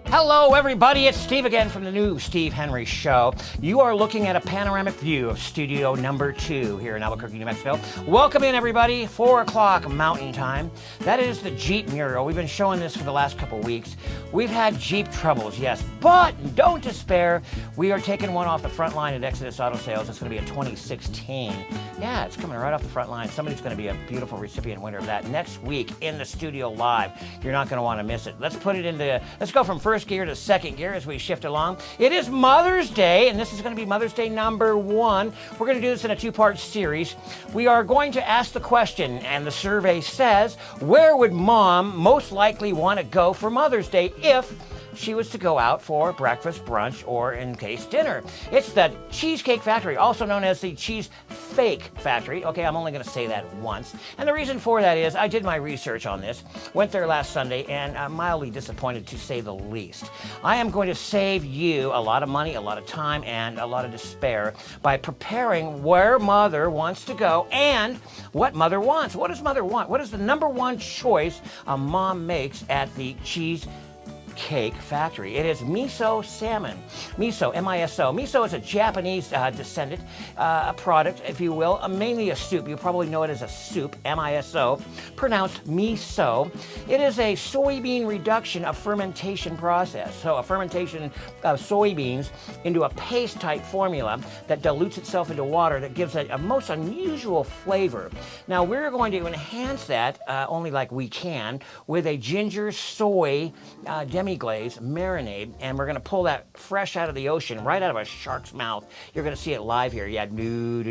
Hello, everybody. It's Steve again from the new Steve Henry Show. You are looking at a panoramic view of studio number 2 here in Albuquerque, New Mexico. Welcome in, everybody. 4 o'clock Mountain Time. That is the Jeep mural. We've been showing this for the last couple weeks. We've had Jeep troubles, yes, but don't despair. We are taking one off the front line at Exodus Auto Sales. It's going to be a 2016. Yeah, it's coming right off the front line. Somebody's going to be a beautiful recipient winner of that next week in the studio live. You're not going to want to miss it. Let's go from first gear to second gear as we shift along. It is Mother's Day, and this is going to be Mother's Day number 1. We're going to do this in a 2-part series. We are going to ask the question, and the survey says, where would Mom most likely want to go for Mother's Day if she was to go out for breakfast, brunch, or in case dinner? It's the Cheesecake Factory, also known as the Cheese Fake Factory. Okay, I'm only going to say that once. And the reason for that is I did my research on this, went there last Sunday, and I'm mildly disappointed to say the least. I am going to save you a lot of money, a lot of time, and a lot of despair by preparing where Mother wants to go and what Mother wants. What does Mother want? What is the number one choice a mom makes at the Cheesecake Factory? It is Miso Salmon. Miso, M-I-S-O. Miso is a Japanese descendant, a product, if you will, mainly a soup. You probably know it as a soup, M-I-S-O, pronounced miso. It is a soybean reduction of fermentation process. So a fermentation of soybeans into a paste-type formula that dilutes itself into water that gives a most unusual flavor. Now, we're going to enhance that, only like we can, with a ginger soy demi-glaze marinade, and we're going to pull that fresh out of the ocean, right out of a shark's mouth. You're going to see it live here. Yeah, remember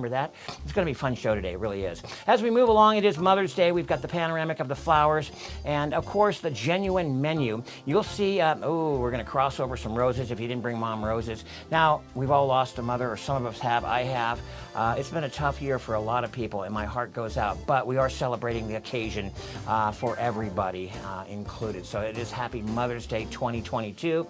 that? It's going to be a fun show today. It really is. As we move along, it is Mother's Day. We've got the panoramic of the flowers, and of course, the genuine menu. You'll see, we're going to cross over some roses if you didn't bring Mom roses. Now, we've all lost a mother, or some of us have. I have. It's been a tough year for a lot of people, and my heart goes out, but we are celebrating the occasion for everybody, included. So it is Happy Mother's Day 2022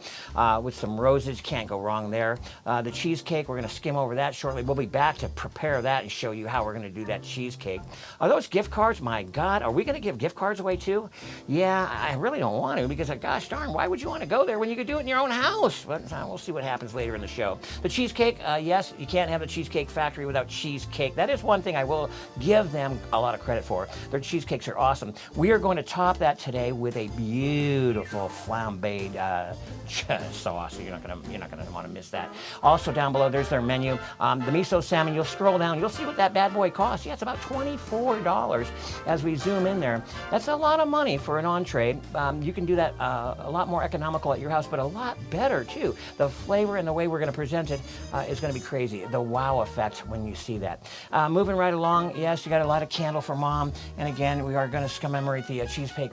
with some roses. Can't go wrong there. The cheesecake, we're going to skim over that shortly. We'll be back to prepare that and show you how we're going to do that cheesecake. Are those gift cards? My God, are we going to give gift cards away too? Yeah, I really don't want to because, gosh darn, why would you want to go there when you could do it in your own house? But we'll see what happens later in the show. The cheesecake, yes, you can't have the Cheesecake Factory without cheesecake. That is one thing I will give them a lot of credit for. Their cheesecakes are awesome. We are going to top that today with a beautiful flambéed sauce. You're not gonna want to miss that. Also down below, there's their menu. The Miso Salmon. You'll scroll down. You'll see what that bad boy costs. Yeah, it's about $24 as we zoom in there. That's a lot of money for an entree. You can do that a lot more economical at your house, but a lot better too. The flavor and the way we're going to present it is going to be crazy. The wow effect when you see that. Moving right along. Yes, you got a lot of candle for Mom, and again, we are going to commemorate the cheesecake.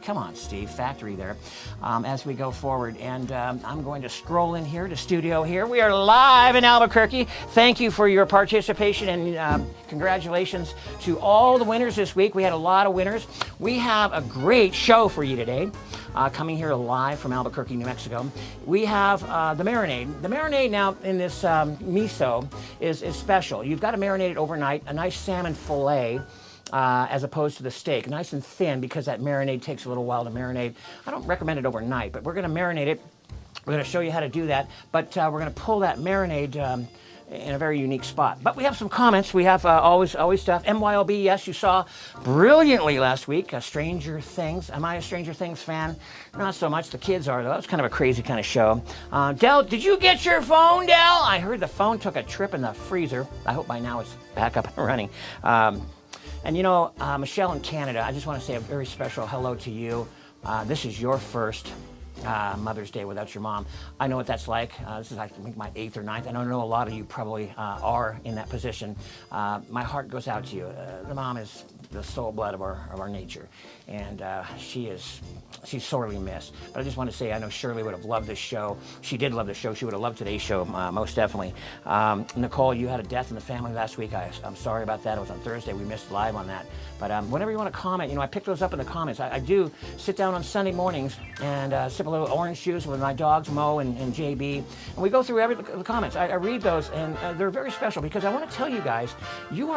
Come on, Steve, factory there. As we go forward, and I'm going to scroll in here to studio here. We are live in Albuquerque. Thank you for your participation, and congratulations to all the winners this week. We had a lot of winners. We have a great show for you today. Coming here live from Albuquerque, New Mexico. We have the marinade. The marinade now in this miso is special. You've got to marinate it overnight. A nice salmon fillet. As opposed to the steak, nice and thin, because that marinade takes a little while to marinate. I don't recommend it overnight, but we're going to marinate it. We're going to show you how to do that, but we're going to pull that marinade in a very unique spot. But we have some comments. We have always stuff. MYOB, yes, you saw brilliantly last week. Stranger Things. Am I a Stranger Things fan? Not so much. The kids are, though. That was kind of a crazy kind of show. Del, did you get your phone, Del? I heard the phone took a trip in the freezer. I hope by now it's back up and running. And you know, Michelle in Canada, I just want to say a very special hello to you. This is your first Mother's Day without your mom. I know what that's like. This is, I think, my 8th or 9th. And I know a lot of you probably are in that position. My heart goes out to you. The mom is the soul blood of our nature, and she's sorely missed. But I just want to say, I know Shirley would have loved this show. She did love the show. She would have loved today's show, most definitely. Nicole, you had a death in the family last week. I'm sorry about that. It was on Thursday. We missed live on that. But whenever you want to comment, I pick those up in the comments. I do sit down on Sunday mornings and sip a little orange juice with my dogs, Mo and JB, and we go through the comments. I read those, and they're very special because I want to tell you guys, you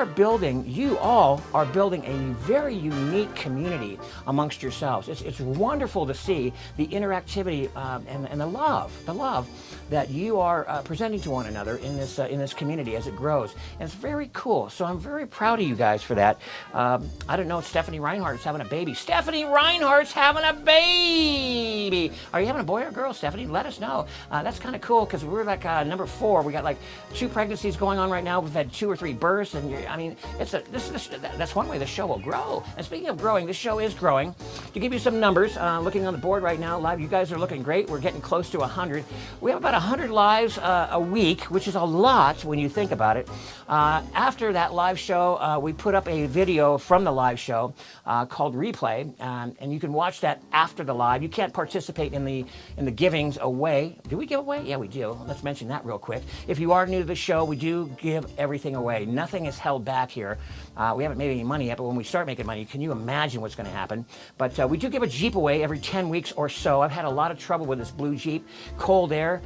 all are building a very unique community amongst yourselves. It's wonderful to see the interactivity and the love that you are presenting to one another in this community as it grows. And it's very cool. So I'm very proud of you guys for that. I don't know, Stephanie Reinhardt's having a baby. Stephanie Reinhardt's having a baby. Are you having a boy or a girl, Stephanie? Let us know. That's kind of cool because we're like number 4. We got like 2 pregnancies going on right now. We've had 2 or 3 births, and that's one way the show will grow. And speaking of growing, this show is growing. To give you some numbers, looking on the board right now, live, you guys are looking great. We're getting close to 100. We have about 100 lives a week, which is a lot when you think about it. After that live show, we put up a video from the live show called Replay, and you can watch that after the live. You can't participate in the givings away. Do we give away? Yeah, we do. Let's mention that real quick. If you are new to the show, we do give everything away. Nothing is held back here. We haven't made any money yet, but when we start making money, can you imagine what's going to happen? But we do give a Jeep away every 10 weeks or so. I've had a lot of trouble with this blue Jeep, cold air,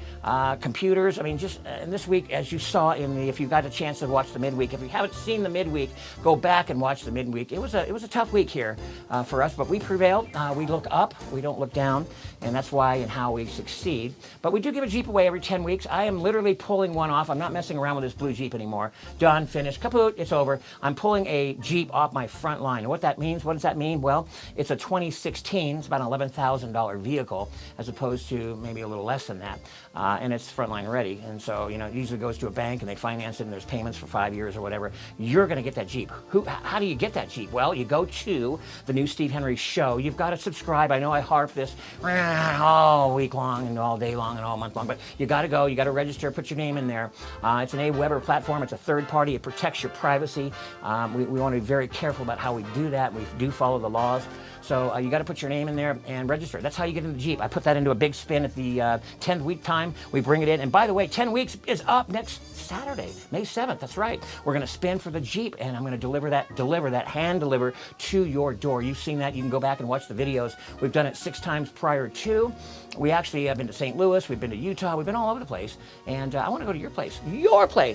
computers. I mean, just and this week, as you saw if you got a chance to watch the midweek, if you haven't seen the midweek, go back and watch the midweek. It was a tough week here for us, but we prevailed. We look up, we don't look down, and that's why and how we succeed. But we do give a Jeep away every 10 weeks. I am literally pulling one off. I'm not messing around with this blue Jeep anymore. Done, finished, kaput, it's over. I'm pulling a Jeep off my front line. And what that means, what does that mean? Well, it's a 2016, it's about an $11,000 vehicle, as opposed to maybe a little less than that. And it's frontline ready. And so, it usually goes to a bank and they finance it and there's payments for 5 years or whatever. You're going to get that Jeep. How do you get that Jeep? Well, you go to the new Steve Henry Show. You've got to subscribe. I know I harp this all week long and all day long and all month long, but you got to go. You got to register, put your name in there. It's an AWeber platform. It's a third party. It protects your privacy. We want to be very careful about how we do that. We do follow the laws. So you got to put your name in there and register. That's how you get in the Jeep. I put that into a big spin at the 10th week time. We bring it in. And by the way, 10 weeks is up next Saturday, May 7th. That's right. We're going to spin for the Jeep, and I'm going to deliver that, hand deliver to your door. You've seen that. You can go back and watch the videos. We've done it 6 times prior to. We actually have been to St. Louis. We've been to Utah. We've been all over the place. And I want to go to your place.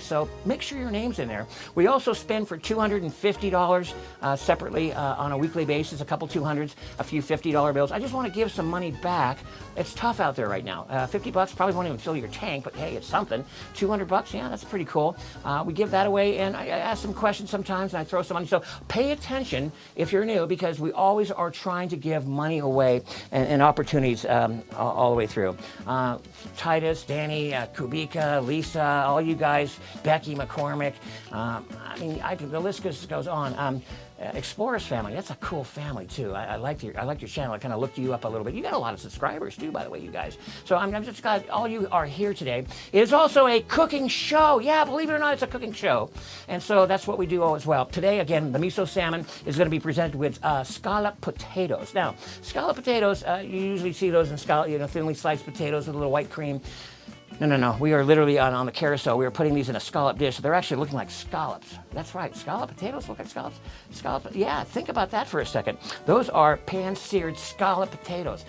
So make sure your name's in there. We also spend for $250 separately on a weekly basis, a couple 200s, a few $50 bills. I just want to give some money back. It's tough out there right now. $50 probably won't even fill your tank, but hey, it's something. $200, yeah, that's pretty cool. We give that away, and I ask some questions sometimes, and I throw some money. So pay attention if you're new, because we always are trying to give money away and opportunities all the way through. Titus, Danny, Kubika, Lisa, all you guys, Becky McCormick. The list goes on. Explorers family, that's a cool family too. I like your channel. I kind of looked you up a little bit. You got a lot of subscribers too, by the way, you guys. So I'm just glad all you are here today. It is also a cooking show. Yeah, believe it or not, it's a cooking show. And so that's what we do as well. Today, again, the miso salmon is going to be presented with scallop potatoes. Now, scallop potatoes, you usually see those in thinly sliced potatoes with a little white cream. No. We are literally on the carousel. We are putting these in a scallop dish. They're actually looking like scallops. That's right. Scallop potatoes look like scallops. Yeah, think about that for a second. Those are pan-seared scallop potatoes.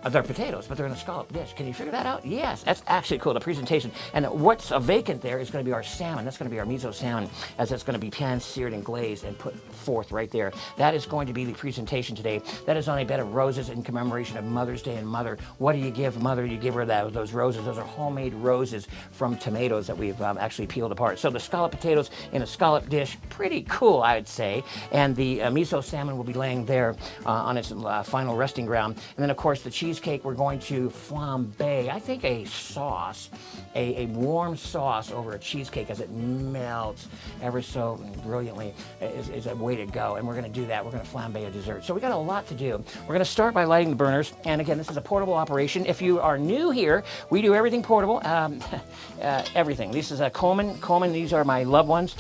They're potatoes, but they're in a scallop dish. Can you figure that out? Yes, that's actually cool, the presentation. And what's vacant there is going to be our salmon. That's going to be our miso salmon, as it's going to be pan-seared and glazed and put forth right there. That is going to be the presentation today. That is on a bed of roses in commemoration of Mother's Day and Mother. What do you give Mother? You give her those roses. Those are homemade roses from tomatoes that we've actually peeled apart. So the scallop potatoes in a scallop dish, pretty cool, I'd say. And the miso salmon will be laying there on its final resting ground. And then, of course, the cheesecake, we're going to flambe. I think a sauce, a warm sauce over a cheesecake as it melts ever so brilliantly is a way to go. And we're going to do that. We're going to flambe a dessert. So we got a lot to do. We're going to start by lighting the burners. And again, this is a portable operation. If you are new here, we do everything portable. Everything. This is a Coleman. These are my loved ones.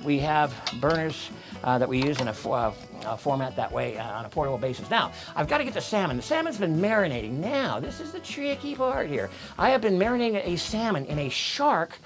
We have burners that we use in a format that way on a portable basis. Now, I've got to get the salmon. The salmon's been marinating. Now, this is the tricky part here. I have been marinating a salmon in a shark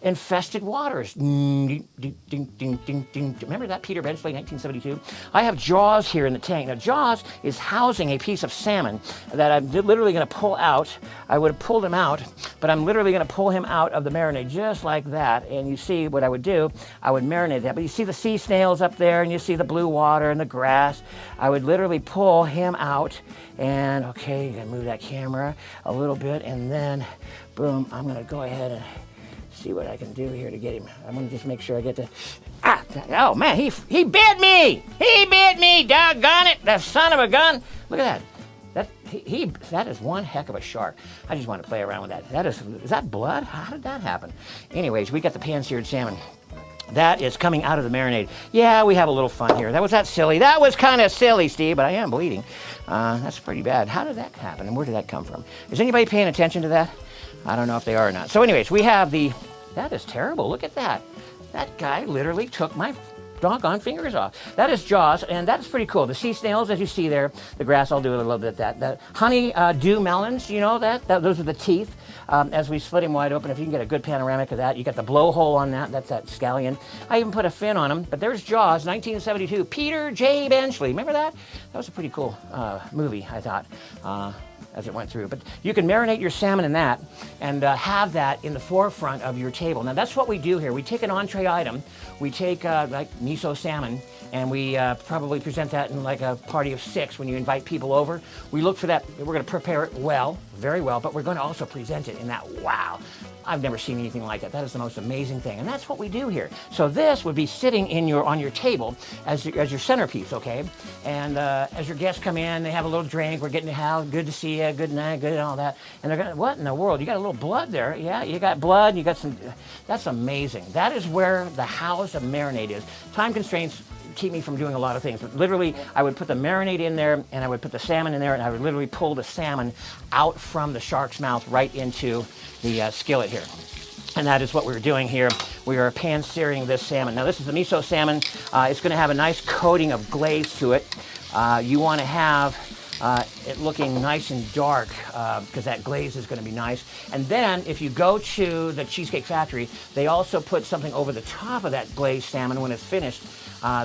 infested waters. Remember that, Peter Benchley, 1972? I have Jaws here in the tank. Now, Jaws is housing a piece of salmon that I'm literally going to pull out. I would have pulled him out, but I'm literally going to pull him out of the marinade just like that. And you see what I would do, I would marinate that. But you see the sea snails up there, and you see the blue water and the grass. I would literally pull him out, and okay, you gotta move that camera a little bit, and then boom, I'm going to go ahead and see what I can do here to get him. I'm gonna just make sure I get the, oh man, he bit me! He bit me, doggone it, the son of a gun. Look at that. That is one heck of a shark. I just want to play around with that. Is that blood? How did that happen? Anyways, we got the pan-seared salmon. That is coming out of the marinade. Yeah, we have a little fun here. Was that silly? That was kind of silly, Steve, but I am bleeding. That's pretty bad. How did that happen, and where did that come from? Is anybody paying attention to that? I don't know if they are or not. So anyways, we have that is terrible. Look at that. That guy literally took my doggone fingers off. That is Jaws, and that is pretty cool. The sea snails, as you see there, the grass, I'll do a little bit of that. The honey dew melons, you know that? Those are the teeth. As we split him wide open, if you can get a good panoramic of that, you got the blowhole on that. That's that scallion. I even put a fin on him, but there's Jaws, 1972. Peter J. Benchley. Remember that? That was a pretty cool movie, I thought. As it went through. But you can marinate your salmon in that and have that in the forefront of your table. Now that's what we do here. We take an entree item, we take like miso salmon, and we probably present that in like a party of 6 when you invite people over. We look for that, we're gonna prepare it well, very well, but we're gonna also present it in that, wow, I've never seen anything like that. That is the most amazing thing, and that's what we do here. So this would be sitting on your table as your centerpiece, okay? And as your guests come in, they have a little drink. We're getting to have good to see you, good night, good and all that. And they're gonna, what in the world? You got a little blood there? Yeah, you got blood. You got some. That's amazing. That is where the house of marinade is. Time constraints keep me from doing a lot of things, but literally I would put the marinade in there, and I would put the salmon in there, and I would literally pull the salmon out from the shark's mouth right into the skillet here. And that is what we're doing here. We are pan-searing this salmon. Now this is the miso salmon. It's gonna have a nice coating of glaze to it. You wanna have it looking nice and dark because that glaze is gonna be nice. And then if you go to the Cheesecake Factory, they also put something over the top of that glazed salmon when it's finished.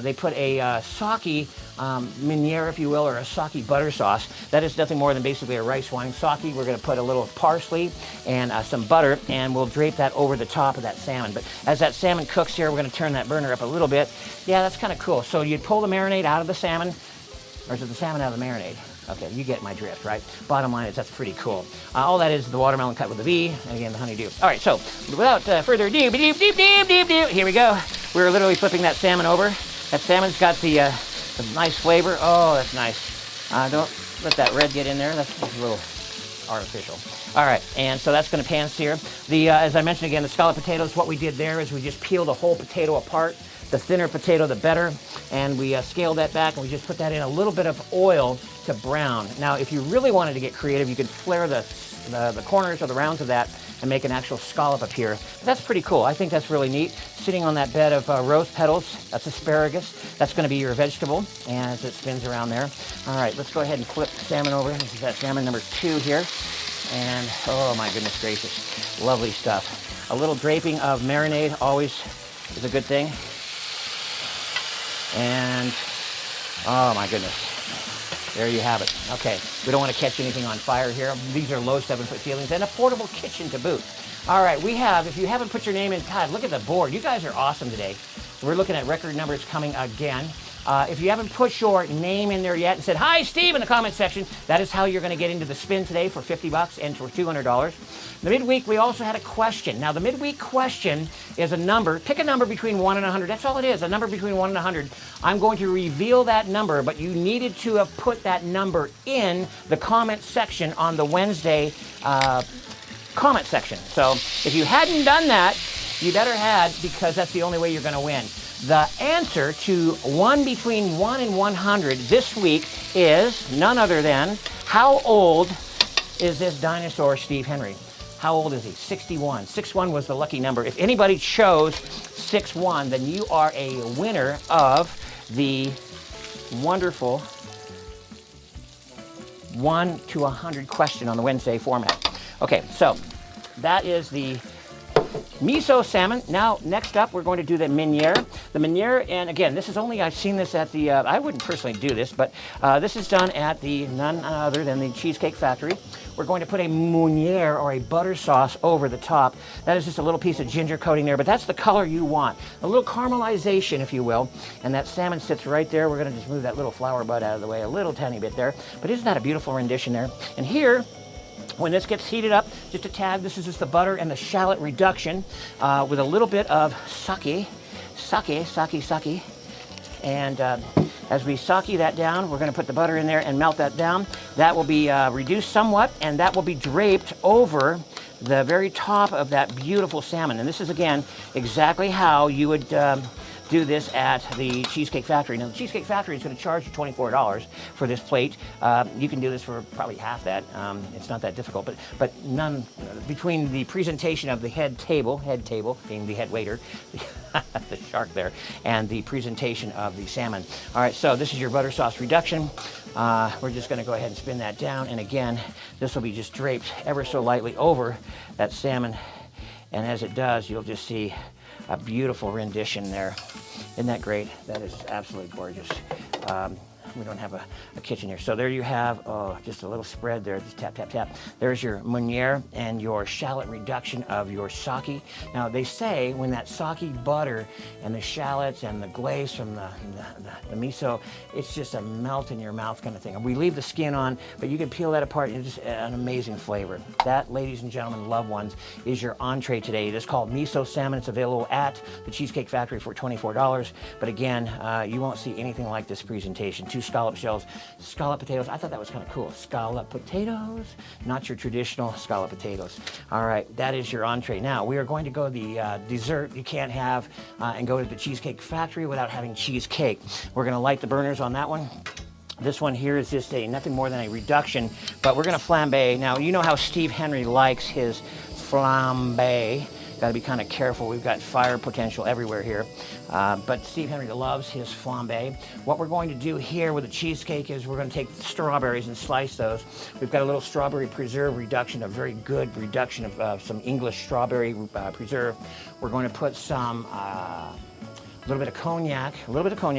They put a sake meuniere, if you will, or a sake butter sauce. That is nothing more than basically a rice wine sake. We're going to put a little parsley and some butter, and we'll drape that over the top of that salmon. But as that salmon cooks here, we're going to turn that burner up a little bit. Yeah, that's kind of cool. So you'd pull the marinade out of the salmon, or is it the salmon out of the marinade? Okay, you get my drift, right? Bottom line is that's pretty cool. All that is the watermelon cut with a V, and again, the honeydew. All right, so without further ado, here we go. We're literally flipping that salmon over. That salmon's got the nice flavor. Oh, that's nice. Don't let that red get in there. That's a little artificial. All right, and so that's going to pan-sear. As I mentioned again, the scallop potatoes, what we did there is we just peeled the whole potato apart. The thinner potato, the better. And we scaled that back, and we just put that in a little bit of oil to brown. Now, if you really wanted to get creative, you could flare the corners or the rounds of that and make an actual scallop appear. But that's pretty cool. I think that's really neat. Sitting on that bed of rose petals, that's asparagus. That's going to be your vegetable as it spins around there. All right, let's go ahead and flip the salmon over. This is that salmon number 2 here. And oh my goodness gracious, lovely stuff. A little draping of marinade always is a good thing. And oh my goodness, there you have it. Okay, we don't want to catch anything on fire here. These are low 7-foot ceilings and a portable kitchen to boot. All right, we have, if you haven't put your name in, God, look at the board. You guys are awesome today. We're looking at record numbers coming again. If you haven't put your name in there yet and said, "Hi, Steve," in the comment section, that is how you're going to get into the spin today for $50 and for $200. The midweek, we also had a question. Now, the midweek question is a number. Pick a number between 1 and 100. That's all it is, a number between 1 and 100. I'm going to reveal that number, but you needed to have put that number in the comment section on the Wednesday comment section. So if you hadn't done that, you better had, because that's the only way you're going to win. The answer to one between 1 and 100 this week is none other than, how old is this dinosaur Steve Henry? How old is he? 61. 61 was the lucky number. If anybody chose 61, then you are a winner of the wonderful 1 to 100 question on the Wednesday format. Okay, so that is the miso salmon. Now, next up, we're going to do the meuniere. The meuniere, and again, this is only, I've seen this at the, I wouldn't personally do this, but this is done at the none other than the Cheesecake Factory. We're going to put a meuniere or a butter sauce over the top. That is just a little piece of ginger coating there, but that's the color you want. A little caramelization, if you will, and that salmon sits right there. We're gonna just move that little flower bud out of the way a little tiny bit there, but isn't that a beautiful rendition there? And here, when this gets heated up, just a tad, this is just the butter and the shallot reduction with a little bit of sake. And as we sake that down, we're gonna put the butter in there and melt that down. That will be reduced somewhat, and that will be draped over the very top of that beautiful salmon. And this is, again, exactly how you would do this at the Cheesecake Factory. Now, the Cheesecake Factory is going to charge you $24 for this plate. You can do this for probably half that. It's not that difficult, but none between the presentation of the head table being the head waiter, the shark there, and the presentation of the salmon. All right, so this is your butter sauce reduction. We're just going to go ahead and spin that down, and again, this will be just draped ever so lightly over that salmon, and as it does, you'll just see a beautiful rendition there. Isn't that great? That is absolutely gorgeous. We don't have a kitchen here. So there you have, just a little spread there, just tap, tap, tap. There's your meuniere and your shallot reduction of your sake. Now they say when that sake butter and the shallots and the glaze from the miso, it's just a melt in your mouth kind of thing. We leave the skin on, but you can peel that apart and it's just an amazing flavor. That, ladies and gentlemen, loved ones, is your entree today. It is called Miso Salmon. It's available at the Cheesecake Factory for $24. But again, you won't see anything like this presentation. 2 scallop shells, scallop potatoes. I thought that was kind of cool. Scallop potatoes, not your traditional scallop potatoes. All right, that is your entree. Now we are going to go the dessert. You can't have and go to the Cheesecake Factory without having cheesecake. We're going to light the burners on that one. This one here is just nothing more than a reduction, but we're going to flambe. Now you know how Steve Henry likes his flambe. Got to be kind of careful. We've got fire potential everywhere here. But Steve Henry loves his flambe. What we're going to do here with the cheesecake is we're going to take the strawberries and slice those. We've got a little strawberry preserve reduction, a very good reduction of some English strawberry preserve. We're going to put some a little bit of cognac.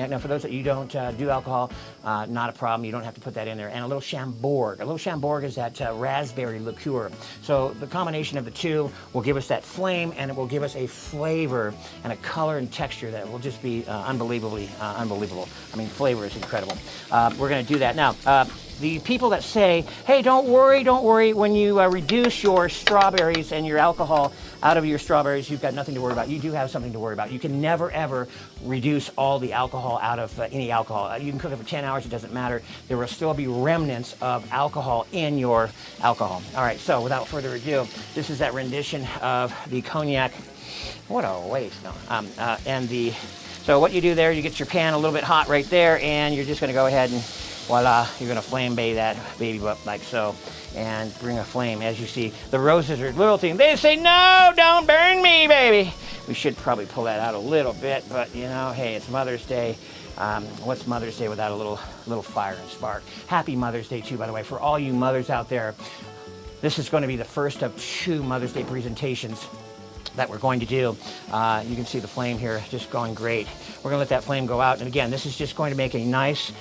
Now, for those that you don't do alcohol, not a problem. You don't have to put that in there. And a little Chambord. A little Chambord is that raspberry liqueur. So the combination of the two will give us that flame, and it will give us a flavor and a color and texture that will just be unbelievably unbelievable. I mean, flavor is incredible. We're going to do that now. The people that say, hey, don't worry, when you reduce your strawberries and your alcohol out of your strawberries, you've got nothing to worry about. You do have something to worry about. You can never, ever reduce all the alcohol out of any alcohol. You can cook it for 10 hours, it doesn't matter. There will still be remnants of alcohol in your alcohol. All right, so without further ado, this is that rendition of the cognac. What a waste. No. So what you do there, you get your pan a little bit hot right there, and you're just gonna go ahead and voila, you're gonna flambe that baby up like so, and bring a flame. As you see, the roses are little things. They say, no, don't burn me, baby. We should probably pull that out a little bit, but you know, hey, it's Mother's Day. What's Mother's Day without a little fire and spark? Happy Mother's Day too, by the way, for all you mothers out there. This is going to be the first of 2 Mother's Day presentations that we're going to do. You can see the flame here just going great. We're gonna let that flame go out, and again, this is just going to make a nice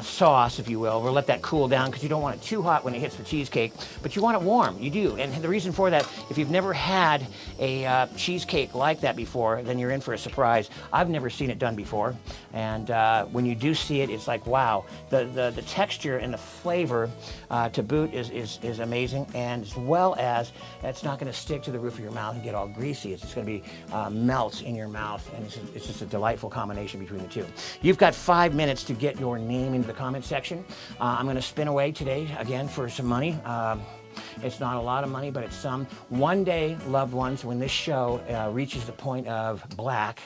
sauce, if you will. We'll let that cool down because you don't want it too hot when it hits the cheesecake, but you want it warm. You do, and the reason for that, if you've never had a cheesecake like that before, then you're in for a surprise. I've never seen it done before, and when you do see it, it's like, wow. The texture and the flavor to boot is amazing, and as well as it's not gonna stick to the roof of your mouth and get all greasy. It's just gonna be melt in your mouth, and it's just a delightful combination between the two. You've got 5 minutes to get your name into the comment section. I'm going to spin away today again for some money. It's not a lot of money, but it's some. One day, loved ones, when this show reaches the point of black,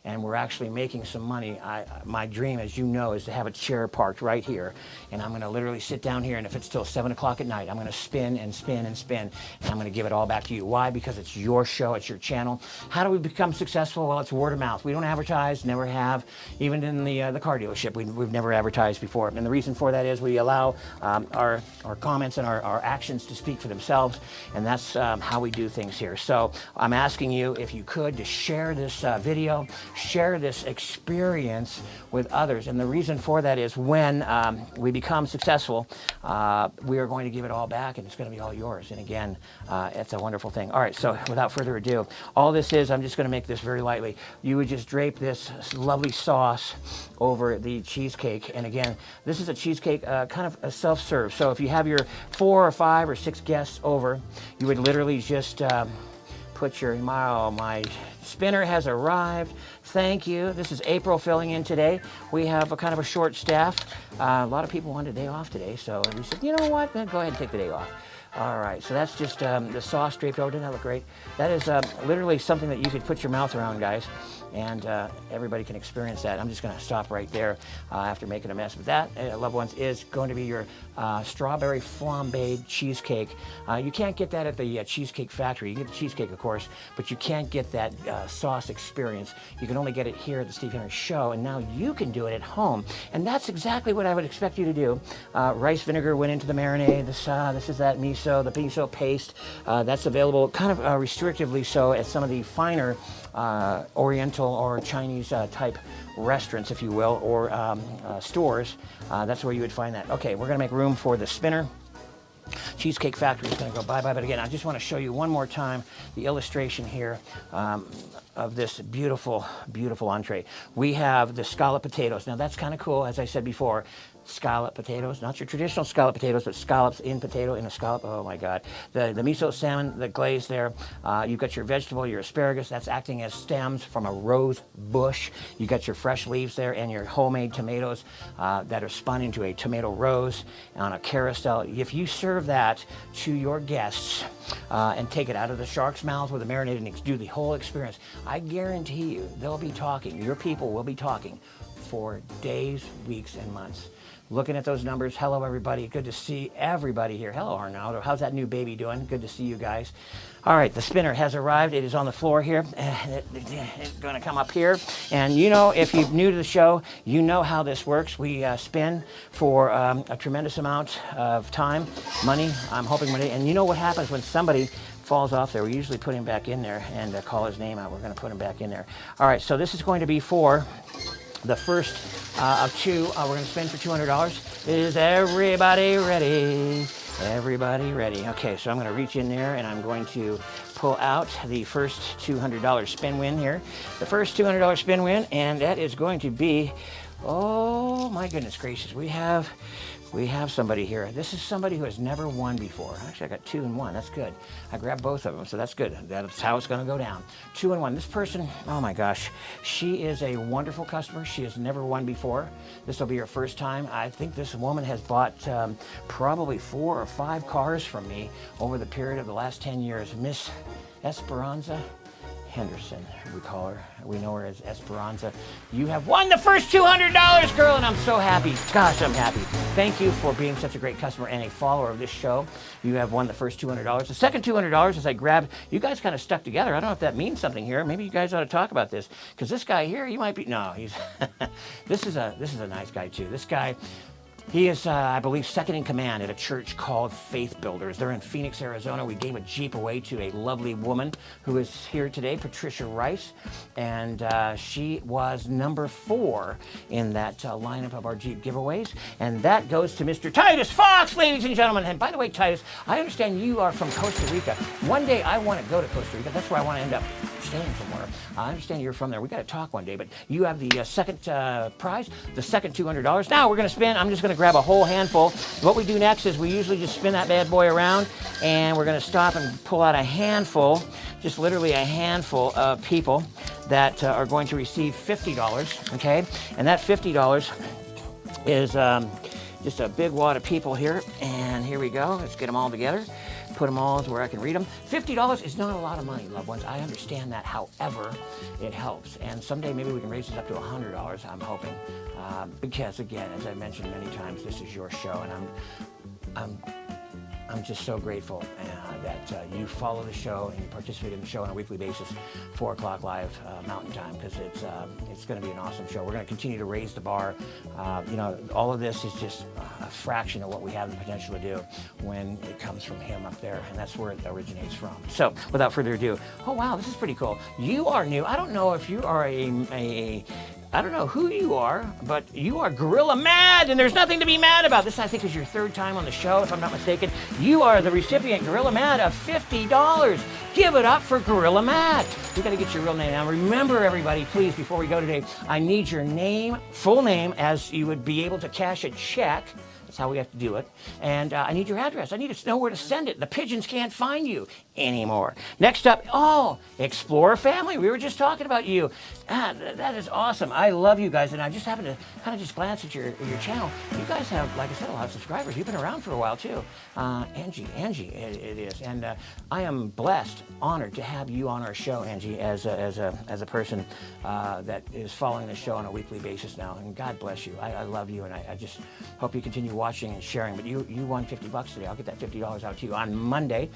and we're actually making some money, my dream, as you know, is to have a chair parked right here. And I'm going to literally sit down here, and if it's till 7 o'clock at night, I'm going to spin and spin and spin, and I'm going to give it all back to you. Why? Because it's your show, it's your channel. How do we become successful? Well, it's word of mouth. We don't advertise, never have. Even in the car dealership, we've never advertised before. And the reason for that is we allow our comments and our actions to speak for themselves, and that's how we do things here. So I'm asking you, if you could, to share this video, share this experience with others. And the reason for that is when we become successful, we are going to give it all back, and it's going to be all yours. And again, it's a wonderful thing. All right, so without further ado, all this is, I'm just going to make this very lightly. You would just drape this lovely sauce over the cheesecake. And again, this is a cheesecake, kind of a self-serve. So if you have your 4 or 5 or 6 guests over, you would literally just put your, my spinner has arrived. Thank you. This is April filling in today. We have a kind of a short staff. A lot of people wanted a day off today, so we said, you know what, then go ahead and take the day off. All right, so that's just the sauce draped over. Doesn't that look great? That is literally something that you could put your mouth around, guys, and everybody can experience that. I'm just going to stop right there after making a mess. But that, loved ones, is going to be your strawberry flambe cheesecake. You can't get that at the Cheesecake Factory. You can get the cheesecake, of course, but you can't get that sauce experience. You can only get it here at the Steve Henry Show, and now you can do it at home. And that's exactly what I would expect you to do. Rice vinegar went into the marinade. This is that miso, the miso paste. That's available kind of restrictively so at some of the finer Oriental or Chinese type restaurants, if you will, or stores. That's where you would find that. Okay, we're going to make room for the spinner. Cheesecake Factory is going to go bye-bye. But again, I just want to show you one more time the illustration here of this beautiful, beautiful entree. We have the scallop potatoes. Now, that's kind of cool, as I said before. Scallop potatoes, not your traditional scallop potatoes, but scallops in potato, in a scallop. Oh my God. The miso salmon, the glaze there. You've got your vegetable, your asparagus, that's acting as stems from a rose bush. You got your fresh leaves there and your homemade tomatoes that are spun into a tomato rose on a carousel. If you serve that to your guests and take it out of the shark's mouth with a marinade and do the whole experience, I guarantee you they'll be talking, your people will be talking for days, weeks, and months. Looking at those numbers, hello everybody, good to see everybody here. Hello Arnaldo, how's that new baby doing? Good to see you guys. All right, the spinner has arrived. It is on the floor here. It's going to come up here. And you know, if you're new to the show, you know how this works. We spin for a tremendous amount of time, money, I'm hoping money. And you know what happens when somebody falls off there? We usually put him back in there and call his name out. We're going to put him back in there. All right, so this is going to be for the first of 2. We're going to spin for $200. Is everybody ready? Everybody ready? Okay, so I'm going to reach in there and I'm going to pull out the first $200 spin win here. The first $200 spin win, and that is going to be, oh my goodness gracious, we have somebody here. This is somebody who has never won before. Actually, I got 2 and 1. That's good. I grabbed both of them, so that's good. That's how it's going to go down. 2 and 1. This person, oh my gosh, she is a wonderful customer. She has never won before. This will be her first time. I think this woman has bought probably 4 or 5 cars from me over the period of the last 10 years. Miss Esperanza Henderson, we call her. We know her as Esperanza. You have won the first $200, girl, and I'm so happy. Gosh, I'm happy. Thank you for being such a great customer and a follower of this show. You have won the first $200. The second $200 is I grabbed, you guys kind of stuck together. I don't know if that means something here. Maybe you guys ought to talk about this, because this guy here, he might be, no, he's, this is a nice guy too. This guy, he is, I believe, second in command at a church called Faith Builders. They're in Phoenix, Arizona. We gave a Jeep away to a lovely woman who is here today, Patricia Rice, and she was number 4 in that lineup of our Jeep giveaways. And that goes to Mr. Titus Fox, ladies and gentlemen. And by the way, Titus, I understand you are from Costa Rica. One day I want to go to Costa Rica. That's where I want to end up staying somewhere. I understand you're from there. We got to talk one day, but you have the second prize, the second $200. Now we're going to spin. I'm just going to grab a whole handful. What we do next is we usually just spin that bad boy around, and we're going to stop and pull out a handful, just literally a handful of people that are going to receive $50, okay? And that $50 is just a big wad of people here, and here we go. Let's get them all together. put them all where I can read them. $50 is not a lot of money, loved ones. I understand that. However, it helps. And someday maybe we can raise this up to $100, I'm hoping. Because again, as I mentioned many times, this is your show, and I'm just so grateful that you follow the show and you participate in the show on a weekly basis, 4 o'clock live Mountain Time, because it's going to be an awesome show. We're going to continue to raise the bar. All of this is just a fraction of what we have the potential to do when it comes from him up there, and that's where it originates from. So, without further ado, oh wow, this is pretty cool. You are new. I don't know if you are I don't know who you are, but you are Gorilla Mad, and there's nothing to be mad about. This, I think, is your 3rd time on the show, if I'm not mistaken. You are the recipient, Gorilla Mad, of $50. Give it up for Gorilla Mad. You got to get your real name. Now, remember, everybody, please, before we go today, I need your name, full name, as you would be able to cash a check. That's how we have to do it. And I need your address. I need to know where to send it. The pigeons can't find you anymore. Next up, Explorer Family. We were just talking about you. That is awesome. I love you guys. And I just happened to kind of just glance at your channel. You guys have, like I said, a lot of subscribers. You've been around for a while, too. Angie, it is. And I am blessed, honored to have you on our show, Angie, as a person that is following the show on a weekly basis now. And God bless you. I love you, and I just hope you continue watching and sharing. But you won $50 today. I'll get that $50 out to you on Monday,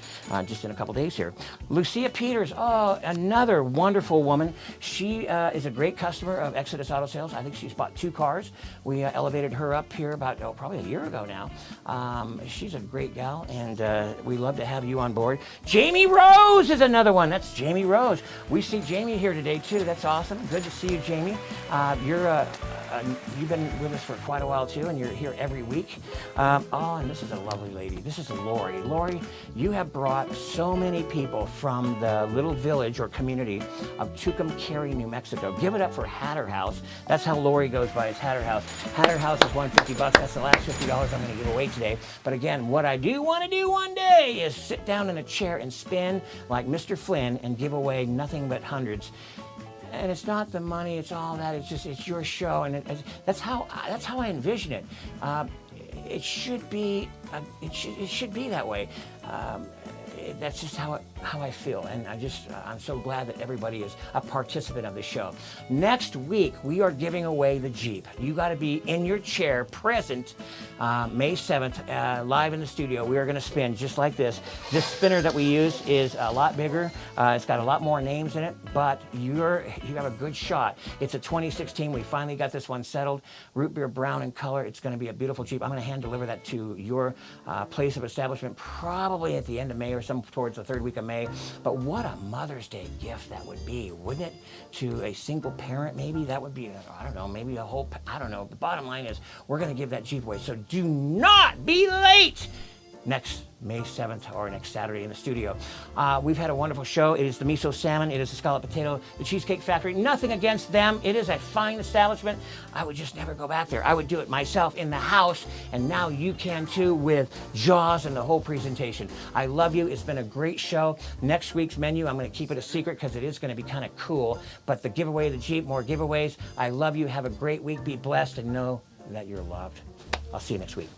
just in a couple days here. Lucia Peters, another wonderful woman. She is a great customer of Exodus Auto Sales. I think she's bought 2 cars. We elevated her up here about probably a year ago now. She's a great gal, and we love to have you on board. Jamie Rose is another one. That's Jamie Rose. We see Jamie here today too. That's awesome. Good to see you, Jamie. You've been with us for quite a while too, and you're here every week. And this is a lovely lady. This is Lori. Lori, you have brought so many people from the little village or community of Tucumcari, New Mexico. Give it up for Hatter House. That's how Lori goes by, is Hatter House. Hatter House is $150. That's the last $50 I'm going to give away today. But again, what I do want to do one day is sit down in a chair and spin like Mr. Flynn and give away nothing but hundreds. And it's not the money, it's all that. It's your show, and that's how I envision it. It should be that way. That's just how I feel, and I'm so glad that everybody is a participant of the show. Next week we are giving away the Jeep. You got to be in your chair, present, May 7th, live in the studio. We are going to spin just like this. This spinner that we use is a lot bigger. It's got a lot more names in it, but you have a good shot. It's a 2016. We finally got this one settled. Root beer brown in color. It's going to be a beautiful Jeep. I'm going to hand deliver that to your place of establishment probably at the end of May or towards the 3rd week of May. But what a Mother's Day gift that would be, wouldn't it? To a single parent, maybe that would be, I don't know, maybe a whole, I don't know. The bottom line is we're going to give that Jeep away. So do not be late next May 7th or next Saturday in the studio. We've had a wonderful show. It is the Miso Salmon. It is the Scalloped Potato, the Cheesecake Factory. Nothing against them. It is a fine establishment. I would just never go back there. I would do it myself in the house, and now you can too with Jaws and the whole presentation. I love you. It's been a great show. Next week's menu, I'm going to keep it a secret because it is going to be kind of cool, but the giveaway of the Jeep, more giveaways. I love you. Have a great week. Be blessed and know that you're loved. I'll see you next week.